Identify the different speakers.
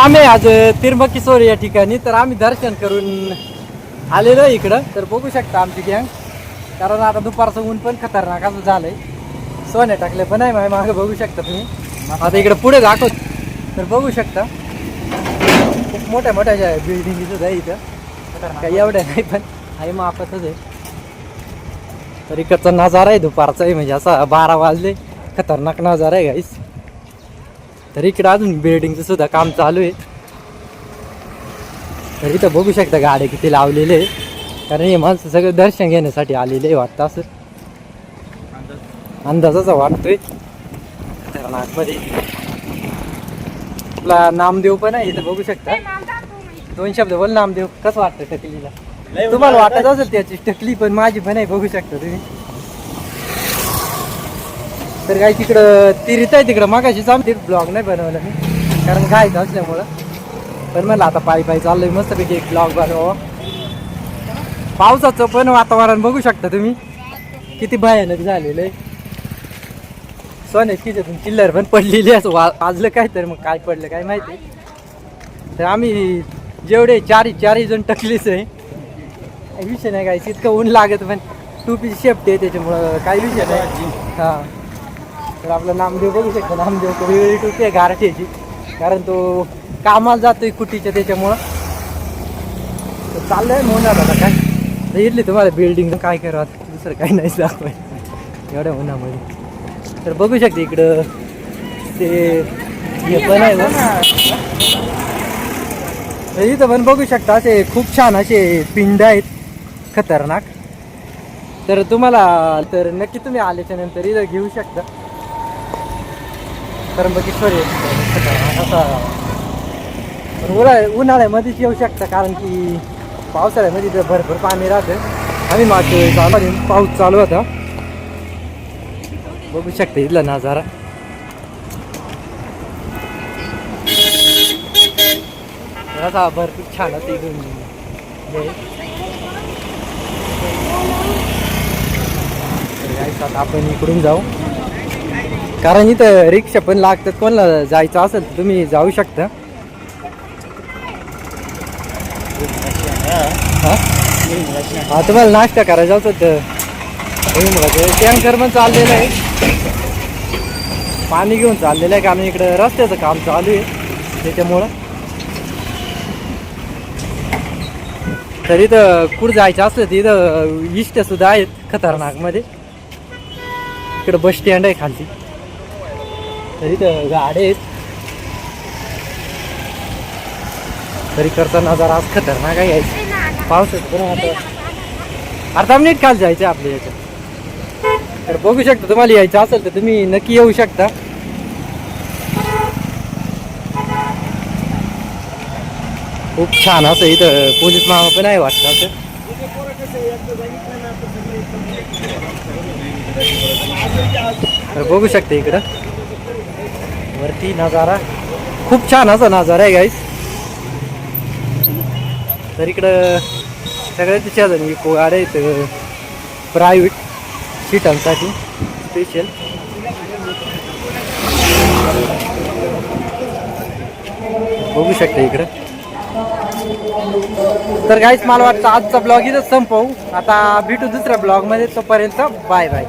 Speaker 1: आम्ही आज त्र्यंबकेश्वर या ठिकाणी तर आम्ही दर्शन करून आलेलो आहे इकडं. तर बघू शकता आमची गँग, कारण आता दुपारचं ऊन पण खतरनाक असं झालंय. सोने टाकले पण आहे मागे बघू शकता तुम्ही. आता इकडं पुढे दाखवत तर बघू शकता खूप मोठ्या मोठ्या ज्या बिल्डिंग सुद्धा आहे इथं. काही एवढ्या नाही पण आहे मग आपतच आहे. तर इकडचा नजारा आहे दुपारचा आहे, म्हणजे असा 12 वाजले, खतरनाक नजारा आहे गाईस. तर इकडं अजून बिल्डिंगचं सुद्धा काम चालू आहे. तर इथं बघू शकता गाड्या किती लावलेले आहे, कारण हे माणसं सगळं दर्शन घेण्यासाठी आलेले आहे वाटतं, असं अंदाजाचा वाटतोय. खतरनाकमध्ये आपला नामदेव पण आहे इथं बघू शकता. 2 शब्द बोल नामदेव. कसं वाटतं टकलीला? तुम्हाला वाटत असेल त्याची टकली, पण माझी पण आहे बघू शकता तुम्ही. तर काही तिकडं तिरीत आहे तिकडं मागाशीच आम्ही ब्लॉग नाही बनवला मी, कारण खायचं असल्यामुळं. पण मला आता पायी पायी चाललोय मस्तपैकी एक ब्लॉग बनवावं. पावसाचं पण वातावरण बघू शकता तुम्ही किती भयानक झालेलं आहे. सोने तिच्यातून चिल्लर पण पडलेली असं वाजलं काय, तर मग काय पडलं काय माहिती. तर आम्ही जेवढे चारही जण टकलीच आहे, विषय नाही काय. इतकं ऊन लागत पण टोपीची शेफ्टी आहे त्याच्यामुळं काही विषय नाही. हां, तर आपलं नामदेव बघू शकतो. नामदेव वेगळी टोपी आहे गारठ्याची, कारण तो कामाला जातोय कुटीच्या त्याच्यामुळं. तर चाललंय उन्हात आता काय. तर इथली तुम्हाला बिल्डिंग काय करा, दुसरं काही नाही दाखवाय एवढ्या उन्हामध्ये. तर बघू शकते इकडं ते हे पण आहे ना, इथं पण बघू शकता असे खूप छान असे पिंड आहेत खतरनाक. तर तुम्हाला तर नक्की तुम्ही आल्याच्या नंतर इथं घेऊ शकता. त्र्यंबकेश्वर असा उन्हाळ्यामध्येच येऊ शकता, कारण की पावसाळ्यामध्ये तर भरपूर पाणी राहतं. आम्ही मागच्या पाऊस चालू होता. बघू शकता इथला नजारा. असा भरपूर छान असं इकडून आपण इकडून जाऊ, कारण इथं रिक्षा पण लागतात. कोणाला जायचं असेल तर तुम्ही जाऊ शकता. हा, तुम्हाला नाश्ता करायचा असेल तर टँकर पण चाललेलं आहे, पाणी घेऊन चाललेलं आहे, कारण इकडं रस्त्याचं काम चालू आहे त्याच्यामुळं. तर इथं कुठं जायचं असलं तर इथं इष्ट सुद्धा आहेत खतरनाकमध्ये. इकडं बस स्टँड आहे खालती. तर इथं गाड्या आहेत. तरी करता नजारा आज खतरनाक आहे यायचं. पावसाचं पण आता अर्धा मिनिट खाली जायचं आपल्या याच्यात. तर बघू शकता, तुम्हाला यायचं असेल तर तुम्ही नक्की येऊ शकता. खूप छान असं इथं पोलीस मामा पण आहे वाटतं असं. तर बघू शकता इकडं वरती नजारा खूप छान असा नजारा आहे गाईस. तर इकडं सगळ्यात शेजारी गाड्या आहेत प्रायव्हेट सीटांसाठी स्पेशल. बघू शकता इकडं. तर गाईस मला वाटतं आजचा ब्लॉग इथंच संपवू. आता भेटू दुसऱ्या ब्लॉगमध्ये. तोपर्यंत बाय बाय.